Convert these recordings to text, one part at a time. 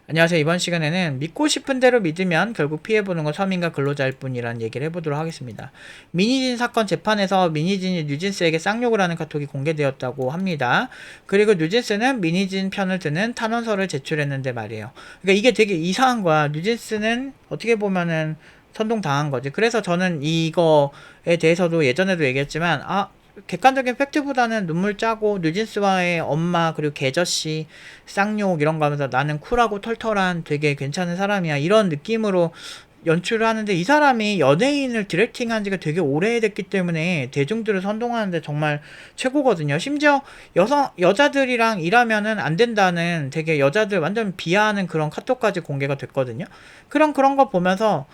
안녕하세요. 이번 시간에는 믿고 싶은 대로 믿으면 결국 피해보는 건 서민과 근로자일 뿐이라는 얘기를 해보도록 하겠습니다. 미니진 사건 재판에서 미니진이 뉴진스에게 쌍욕을 하는 카톡이 공개되었다고 합니다. 그리고 뉴진스는 미니진 편을 드는 탄원서를 제출했는데 말이에요. 그러니까 이게 되게 이상한 거야. 뉴진스는 어떻게 보면은 선동당한 거지. 그래서 저는 이거에 대해서도 예전에도 얘기했지만, 객관적인 팩트보다는 눈물 짜고 뉴진스와의 엄마 그리고 계저씨 쌍욕 이런 거 하면서 나는 쿨하고 털털한 되게 괜찮은 사람이야 이런 느낌으로 연출을 하는데, 이 사람이 연예인을 디렉팅한 지가 되게 오래됐기 때문에 대중들을 선동하는데 정말 최고거든요. 심지어 여자들이랑 일하면은 안 된다는 되게 여자들 완전 비하하는 그런 카톡까지 공개가 됐거든요. 그런 거 보면서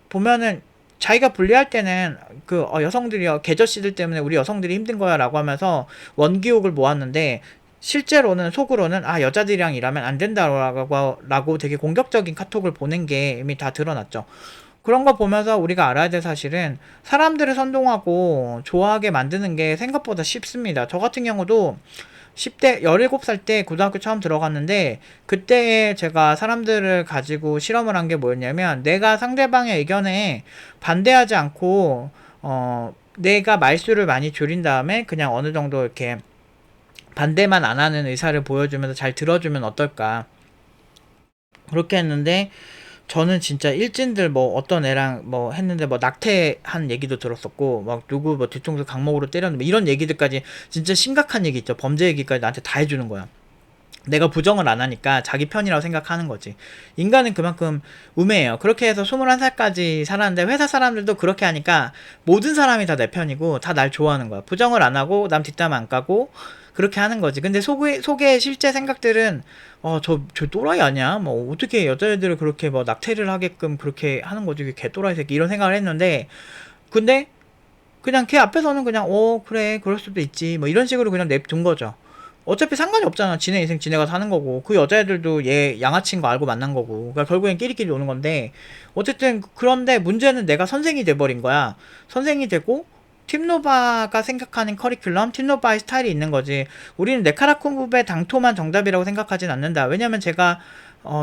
보면은 자기가 분리할 때는 여성들이요 계저씨들 때문에 우리 여성들이 힘든 거야 라고 하면서 원기옥을 모았는데, 실제로는 속으로는 여자들이랑 일하면 안 된다라고 되게 공격적인 카톡을 보낸 게 이미 다 드러났죠. 그런 거 보면서 우리가 알아야 될 사실은 사람들을 선동하고 좋아하게 만드는 게 생각보다 쉽습니다. 저 같은 경우도 10대 17살 때 고등학교 처음 들어갔는데, 그때 제가 사람들을 가지고 실험을 한 게 뭐였냐면, 내가 상대방의 의견에 반대하지 않고 내가 말수를 많이 줄인 다음에 그냥 어느 정도 이렇게 반대만 안 하는 의사를 보여주면서 잘 들어주면 어떨까, 그렇게 했는데, 저는 진짜 일진들 뭐 어떤 애랑 뭐 했는데 뭐 낙태한 얘기도 들었었고, 막 누구 뭐 뒤통수 강목으로 때렸는데 뭐 이런 얘기들까지, 진짜 심각한 얘기 있죠. 범죄 얘기까지 나한테 다 해주는 거야. 내가 부정을 안 하니까 자기 편이라고 생각하는 거지. 인간은 그만큼 우매해요. 그렇게 해서 21살까지 살았는데, 회사 사람들도 그렇게 하니까 모든 사람이 다 내 편이고 다 날 좋아하는 거야. 부정을 안 하고 남 뒷담 안 까고 그렇게 하는 거지. 근데 속에 실제 생각들은 저 또라이 아니야? 뭐 어떻게 여자애들을 그렇게 뭐 낙태를 하게끔 그렇게 하는 거지? 개 또라이 새끼 이런 생각을 했는데, 근데 그냥 걔 앞에서는 그냥 그래 그럴 수도 있지 뭐 이런 식으로 그냥 냅둔 거죠. 어차피 상관이 없잖아. 지네 인생 지네가 사는 거고, 그 여자애들도 얘 양아치인 거 알고 만난 거고, 그러니까 결국엔 끼리끼리 오는 건데, 어쨌든 그런데 문제는 내가 선생이 돼버린 거야. 선생이 되고 팀노바가 생각하는 커리큘럼, 팀노바의 스타일이 있는 거지. 우리는 네카라쿠베 당토만 정답이라고 생각하진 않는다. 왜냐면 제가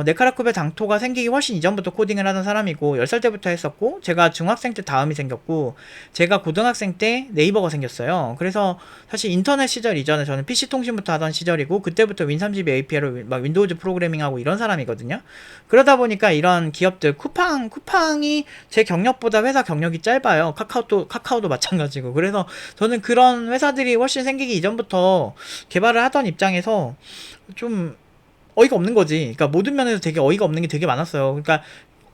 네카라쿠베 당토가 생기기 훨씬 이전부터 코딩을 하던 사람이고 10살 때부터 했었고, 제가 중학생 때 다음이 생겼고, 제가 고등학생 때 네이버가 생겼어요. 그래서 사실 인터넷 시절 이전에 저는 PC 통신부터 하던 시절이고, 그때부터 윈32 API로 막 윈도우즈 프로그래밍하고 이런 사람이거든요. 그러다 보니까 이런 기업들, 쿠팡이 제 경력보다 회사 경력이 짧아요. 카카오도 마찬가지고. 그래서 저는 그런 회사들이 훨씬 생기기 이전부터 개발을 하던 입장에서 좀 어이가 없는 거지. 그러니까 모든 면에서 되게 어이가 없는 게 되게 많았어요. 그러니까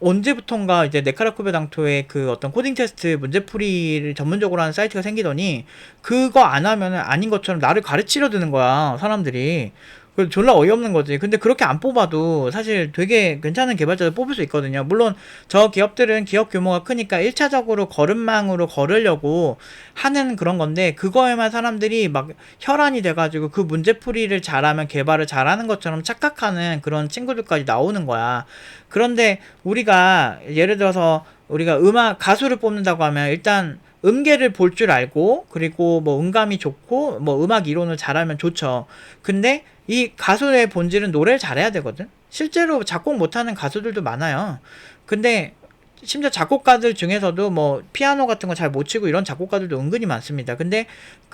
언제부턴가 이제 네카라쿠베 당토의 그 어떤 코딩 테스트 문제풀이를 전문적으로 하는 사이트가 생기더니, 그거 안 하면은 아닌 것처럼 나를 가르치려 드는 거야, 사람들이. 그 졸라 어이없는 거지. 근데 그렇게 안 뽑아도 사실 되게 괜찮은 개발자를 뽑을 수 있거든요. 물론 저 기업들은 기업 규모가 크니까 1차적으로 걸음망으로 걸으려고 하는 그런 건데, 그거에만 사람들이 막 혈안이 돼가지고 그 문제풀이를 잘하면 개발을 잘하는 것처럼 착각하는 그런 친구들까지 나오는 거야. 그런데 우리가 예를 들어서 우리가 가수를 뽑는다고 하면 일단 음계를 볼 줄 알고, 그리고 뭐 음감이 좋고 뭐 음악 이론을 잘하면 좋죠. 근데 이 가수의 본질은 노래를 잘해야 되거든. 실제로 작곡 못하는 가수들도 많아요. 근데 심지어 작곡가들 중에서도 뭐 피아노 같은 거 잘 못 치고 이런 작곡가들도 은근히 많습니다. 근데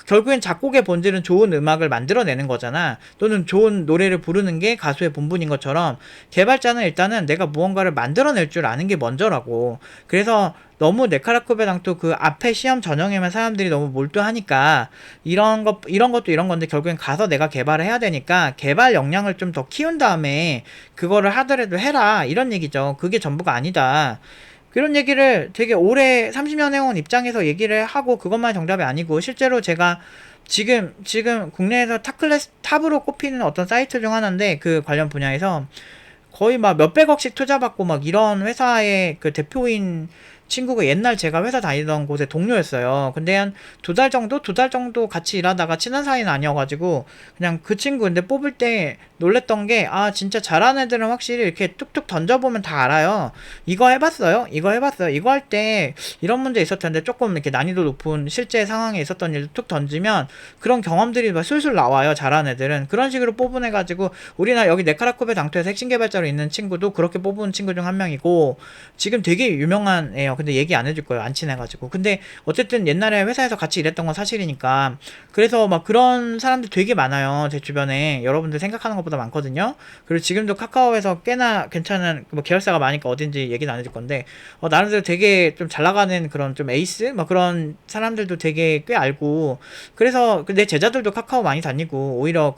결국엔 작곡의 본질은 좋은 음악을 만들어내는 거잖아. 또는 좋은 노래를 부르는 게 가수의 본분인 것처럼, 개발자는 일단은 내가 무언가를 만들어낼 줄 아는 게 먼저라고. 그래서 너무 네카라쿠베 당토 그 앞에 시험 전형에만 사람들이 너무 몰두하니까, 이런 것도 이런 건데 결국엔 가서 내가 개발을 해야 되니까 개발 역량을 좀 더 키운 다음에 그거를 하더라도 해라 이런 얘기죠. 그게 전부가 아니다. 그런 얘기를 되게 오래 30년 해온 입장에서 얘기를 하고, 그것만 정답이 아니고 실제로 제가 지금 국내에서 탑으로 꼽히는 어떤 사이트 중 하나인데, 그 관련 분야에서 거의 막 몇백억씩 투자받고 막 이런 회사의 그 대표인 친구가 옛날 제가 회사 다니던 곳의 동료였어요. 근데 한 두 달 정도 같이 일하다가 친한 사이는 아니어가지고 그냥 그 친구 근데 뽑을 때 놀랬던 게, 아 진짜 잘하는 애들은 확실히 이렇게 뚝뚝 던져보면 다 알아요. 이거 해봤어요? 이거 해봤어요? 이거 할 때 이런 문제 있었을 텐데 조금 이렇게 난이도 높은 실제 상황에 있었던 일도 툭 던지면 그런 경험들이 막 술술 나와요. 잘하는 애들은. 그런 식으로 뽑아내가지고 우리나라 여기 네카라쿠베 당토에서 핵심 개발자로 있는 친구도 그렇게 뽑은 친구 중 한 명이고, 지금 되게 유명한 애요. 근데 얘기 안 해줄 거예요. 안 친해가지고. 근데 어쨌든 옛날에 회사에서 같이 일했던 건 사실이니까. 그래서 막 그런 사람들 되게 많아요. 제 주변에. 여러분들 생각하는 것보다 많거든요. 그리고 지금도 카카오에서 꽤나 괜찮은 뭐 계열사가 많으니까 어딘지 얘기는 안 해줄 건데, 나름대로 되게 좀 잘 나가는 그런 좀 에이스? 막 그런 사람들도 되게 꽤 알고, 그래서 내 제자들도 카카오 많이 다니고, 오히려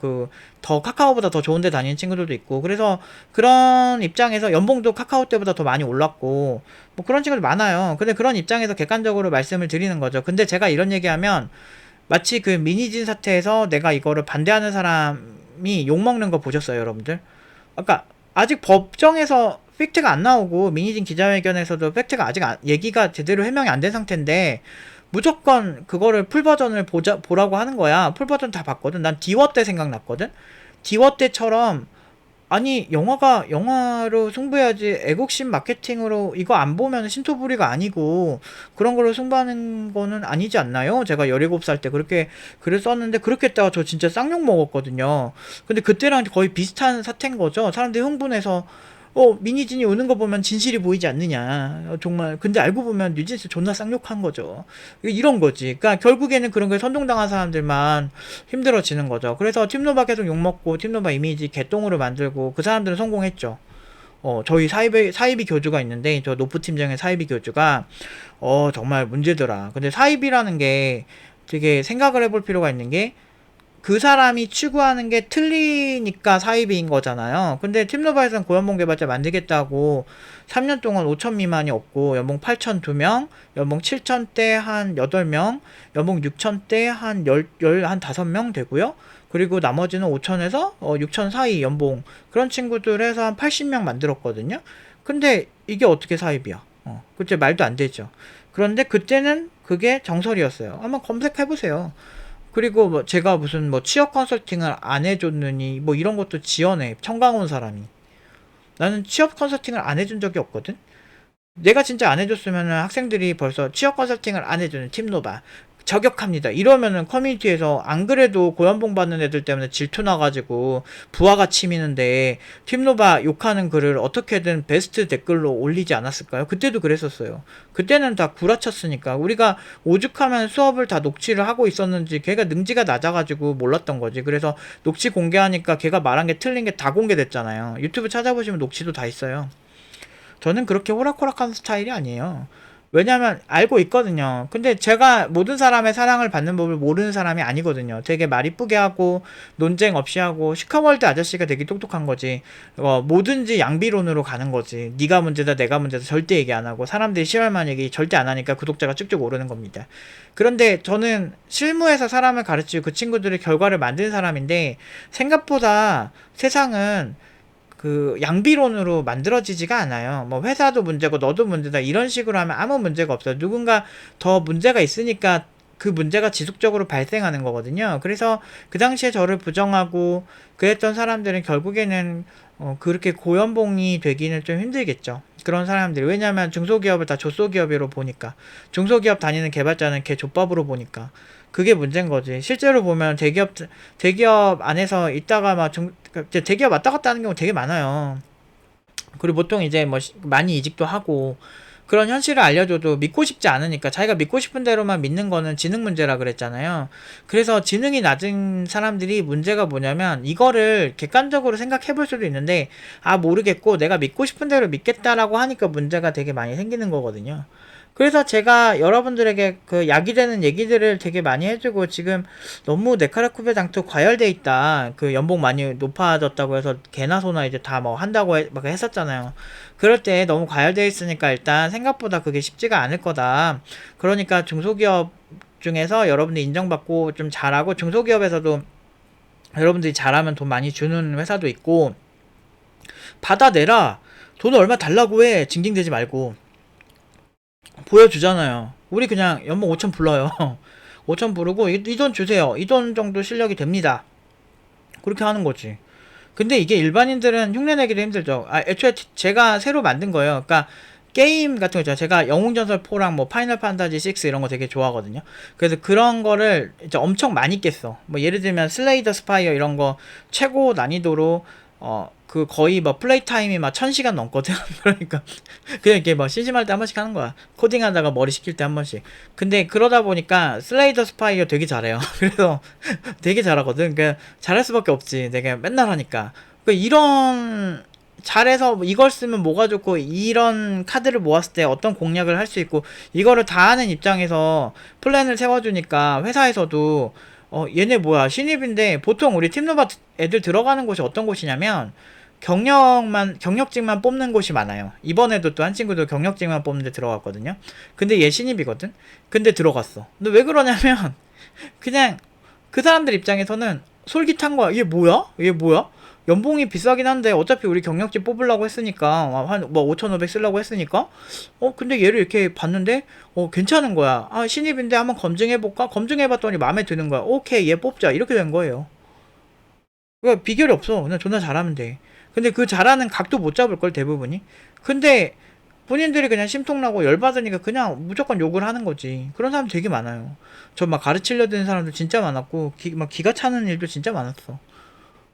더 카카오보다 더 좋은 데 다니는 친구들도 있고, 그래서 그런 입장에서 연봉도 카카오 때보다 더 많이 올랐고, 뭐 그런 친구들 많아요. 근데 그런 입장에서 객관적으로 말씀을 드리는 거죠. 근데 제가 이런 얘기하면 마치 그 미니진 사태에서 내가 이거를 반대하는 사람이 욕먹는 거 보셨어요, 여러분들? 아까 아직 법정에서 팩트가 안 나오고 미니진 기자회견에서도 팩트가 아직 얘기가 제대로 해명이 안 된 상태인데 무조건 그거를 풀버전을 보라고 하는 거야. 풀버전 다 봤거든. 난 디워 때 생각났거든. 디워 때처럼, 아니 영화가 영화로 승부해야지 애국심 마케팅으로 이거 안 보면 신토부리가 아니고 그런 걸로 승부하는 거는 아니지 않나요? 제가 17살 때 그렇게 글을 썼는데, 그렇게 했다가 저 진짜 쌍욕 먹었거든요. 근데 그때랑 거의 비슷한 사태인 거죠. 사람들이 흥분해서 미니진이 오는 거 보면 진실이 보이지 않느냐. 정말. 근데 알고 보면 뉴진스 존나 쌍욕한 거죠. 이런 거지. 그러니까 결국에는 그런 거에 선동당한 사람들만 힘들어지는 거죠. 그래서 팀노바 계속 욕먹고 팀노바 이미지 개똥으로 만들고 그 사람들은 성공했죠. 저희 사이비 교주가 있는데, 저 노프 팀장의 사이비 교주가 정말 문제더라. 근데 사이비라는 게 되게 생각을 해볼 필요가 있는 게, 그 사람이 추구하는 게 틀리니까 사이비인 거잖아요. 근데 팀노바에서는 고연봉 개발자 만들겠다고 3년 동안 5천 미만이 없고 연봉 8천 2명, 연봉 7천대 한 8명, 연봉 6천대 한 5명 되고요. 그리고 나머지는 5천에서 6천 사이 연봉, 그런 친구들 해서 한 80명 만들었거든요. 근데 이게 어떻게 사이비야? 그때 말도 안 되죠. 그런데 그때는 그게 정설이었어요. 한번 검색해보세요. 그리고 뭐 제가 무슨 뭐 취업 컨설팅을 안 해줬느니 뭐 이런 것도 지어내, 청강원 사람이. 나는 취업 컨설팅을 안 해준 적이 없거든. 내가 진짜 안 해줬으면 학생들이 벌써 취업 컨설팅을 안 해주는 팀노바 저격합니다 이러면은 커뮤니티에서 안 그래도 고연봉 받는 애들 때문에 질투 나가지고 부하가 치미는데 팀노바 욕하는 글을 어떻게든 베스트 댓글로 올리지 않았을까요? 그때도 그랬었어요. 그때는 다 구라쳤으니까. 우리가 오죽하면 수업을 다 녹취를 하고 있었는지 걔가 능지가 낮아가지고 몰랐던 거지. 그래서 녹취 공개하니까 걔가 말한 게 틀린 게 다 공개됐잖아요. 유튜브 찾아보시면 녹취도 다 있어요. 저는 그렇게 호락호락한 스타일이 아니에요. 왜냐면 알고 있거든요. 근데 제가 모든 사람의 사랑을 받는 법을 모르는 사람이 아니거든요. 되게 말 이쁘게 하고 논쟁 없이 하고 슈카월드 아저씨가 되게 똑똑한 거지. 뭐든지 양비론으로 가는 거지. 네가 문제다 내가 문제다 절대 얘기 안 하고 사람들이 싫어할 만한 얘기 절대 안 하니까 구독자가 쭉쭉 오르는 겁니다. 그런데 저는 실무에서 사람을 가르치고 그 친구들의 결과를 만든 사람인데, 생각보다 세상은 그 양비론으로 만들어지지가 않아요. 뭐 회사도 문제고 너도 문제다 이런 식으로 하면 아무 문제가 없어요. 누군가 더 문제가 있으니까 그 문제가 지속적으로 발생하는 거거든요. 그래서 그 당시에 저를 부정하고 그랬던 사람들은 결국에는 그렇게 고연봉이 되기는 좀 힘들겠죠. 그런 사람들이. 왜냐하면 중소기업을 다 조소기업으로 보니까, 중소기업 다니는 개발자는 걔 족밥으로 보니까 그게 문제인 거지. 실제로 보면 대기업 안에서 있다가 막 대기업 왔다 갔다 하는 경우 되게 많아요. 그리고 보통 이제 뭐 많이 이직도 하고, 그런 현실을 알려줘도 믿고 싶지 않으니까, 자기가 믿고 싶은 대로만 믿는 거는 지능 문제라 그랬잖아요. 그래서 지능이 낮은 사람들이 문제가 뭐냐면, 이거를 객관적으로 생각해 볼 수도 있는데 모르겠고 내가 믿고 싶은 대로 믿겠다라고 하니까 문제가 되게 많이 생기는 거거든요. 그래서 제가 여러분들에게 그 약이 되는 얘기들을 되게 많이 해주고, 지금 너무 네카라쿠베 당토 과열돼 있다. 그 연봉 많이 높아졌다고 해서 개나 소나 이제 다 뭐 한다고 막 했었잖아요. 그럴 때 너무 과열돼 있으니까 일단 생각보다 그게 쉽지가 않을 거다. 그러니까 중소기업 중에서 여러분들 인정받고 좀 잘하고, 중소기업에서도 여러분들이 잘하면 돈 많이 주는 회사도 있고, 받아내라. 돈 얼마 달라고 해. 징징대지 말고. 보여주잖아요. 우리 그냥 연봉 5천 불러요. 5천 부르고 이 돈 주세요. 이 돈 정도 실력이 됩니다. 그렇게 하는 거지. 근데 이게 일반인들은 흉내내기도 힘들죠. 애초에 제가 새로 만든 거예요. 그러니까 게임 같은 거 있잖아요. 제가 영웅전설 4랑 뭐 파이널 판타지 6 이런 거 되게 좋아하거든요. 그래서 그런 거를 이제 엄청 많이 깼어. 뭐 예를 들면 슬레이 더 스파이어 이런 거 최고 난이도로 그 거의 뭐 플레이 타임이 막 1000시간 넘거든. 그러니까 그냥 이렇게 막 심심할 때 한 번씩 하는 거야. 코딩하다가 머리 식힐 때 한 번씩. 근데 그러다 보니까 슬레이 더 스파이어 되게 잘해요. 그래서 되게 잘하거든. 그러니까 잘할 수밖에 없지. 내가 맨날 하니까. 그러니까 이런 잘해서 이걸 쓰면 뭐가 좋고 이런 카드를 모았을 때 어떤 공략을 할 수 있고 이거를 다 하는 입장에서 플랜을 세워주니까 회사에서도 얘네 뭐야 신입인데 보통 우리 팀노바 애들 들어가는 곳이 어떤 곳이냐면 경력직만 뽑는 곳이 많아요. 이번에도 또 한 친구도 경력직만 뽑는데 들어갔거든요. 근데 얘 신입이거든. 근데 들어갔어. 근데 왜 그러냐면 그냥 그 사람들 입장에서는 솔깃한 거야. 얘 뭐야? 얘 뭐야? 연봉이 비싸긴 한데 어차피 우리 경력직 뽑으려고 했으니까 한 뭐 5,500 쓰려고 했으니까 근데 얘를 이렇게 봤는데 괜찮은 거야. 신입인데 한번 검증해볼까? 검증해봤더니 마음에 드는 거야. 오케이 얘 뽑자 이렇게 된 거예요. 그러니까 비결이 없어. 그냥 존나 잘하면 돼. 근데 그 잘하는 각도 못 잡을 걸 대부분이. 근데 본인들이 그냥 심통나고 열받으니까 그냥 무조건 욕을 하는 거지. 그런 사람 되게 많아요. 저 막 가르치려 드는 사람도 진짜 많았고 막 기가 차는 일도 진짜 많았어.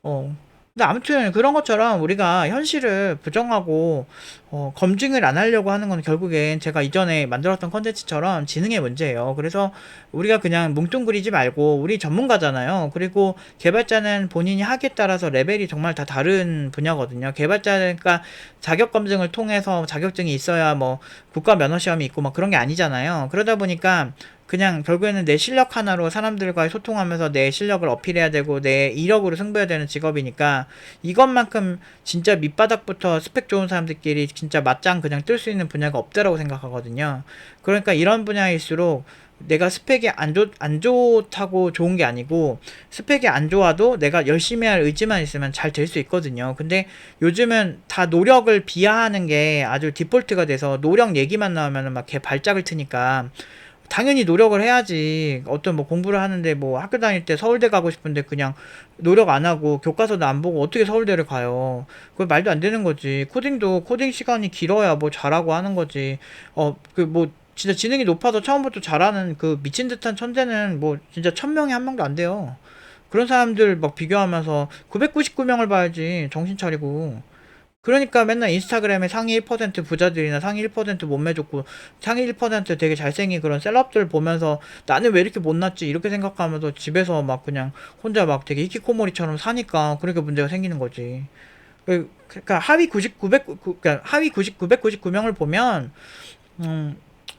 어. 근데 아무튼 그런 것처럼 우리가 현실을 부정하고 검증을 안 하려고 하는 건 결국엔 제가 이전에 만들었던 컨텐츠처럼 지능의 문제예요. 그래서 우리가 그냥 뭉뚱그리지 말고 우리 전문가잖아요. 그리고 개발자는 본인이 하기에 따라서 레벨이 정말 다 다른 분야거든요. 개발자니까 자격 검증을 통해서 자격증이 있어야 뭐 국가 면허 시험이 있고 막 그런 게 아니잖아요. 그러다 보니까 그냥 결국에는 내 실력 하나로 사람들과 소통하면서 내 실력을 어필해야 되고 내 이력으로 승부해야 되는 직업이니까 이것만큼 진짜 밑바닥부터 스펙 좋은 사람들끼리 진짜 맞짱 그냥 뜰 수 있는 분야가 없다라고 생각하거든요. 그러니까 이런 분야일수록 내가 스펙이 안 좋다고 좋은 게 아니고 스펙이 안 좋아도 내가 열심히 할 의지만 있으면 잘 될 수 있거든요. 근데 요즘은 다 노력을 비하하는 게 아주 디폴트가 돼서 노력 얘기만 나오면은 막 개 발작을 트니까 당연히 노력을 해야지. 어떤 뭐 공부를 하는데 뭐 학교 다닐 때 서울대 가고 싶은데 그냥 노력 안 하고 교과서도 안 보고 어떻게 서울대를 가요. 그거 말도 안 되는 거지. 코딩도 코딩 시간이 길어야 뭐 잘하고 하는 거지. 그 뭐 진짜 지능이 높아서 처음부터 잘하는 그 미친 듯한 천재는 뭐 진짜 1000명에 한 명도 안 돼요. 그런 사람들 막 비교하면서 999명을 봐야지. 정신 차리고. 그러니까 맨날 인스타그램에 상위 1% 부자들이나 상위 1% 몸매 좋고 상위 1% 되게 잘생긴 그런 셀럽들 보면서 나는 왜 이렇게 못났지 이렇게 생각하면서 집에서 막 그냥 혼자 막 되게 히키코모리처럼 사니까 그렇게 문제가 생기는 거지. 그러니까 하위 그러니까 하위 999명을 보면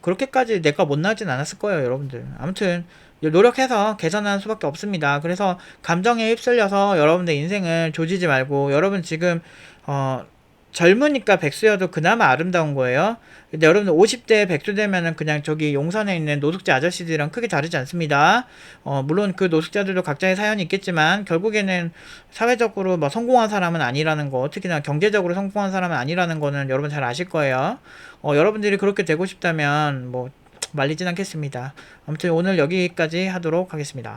그렇게까지 내가 못나진 않았을 거예요, 여러분들. 아무튼 노력해서 개선하는 수밖에 없습니다. 그래서 감정에 휩쓸려서 여러분들 인생을 조지지 말고 여러분 지금 어 젊으니까 백수여도 그나마 아름다운 거예요. 근데 여러분들 50대 백수 되면은 그냥 저기 용산에 있는 노숙자 아저씨들이랑 크게 다르지 않습니다. 물론 그 노숙자들도 각자의 사연이 있겠지만 결국에는 사회적으로 뭐 성공한 사람은 아니라는 거, 특히나 경제적으로 성공한 사람은 아니라는 거는 여러분 잘 아실 거예요. 여러분들이 그렇게 되고 싶다면 뭐 말리진 않겠습니다. 아무튼 오늘 여기까지 하도록 하겠습니다.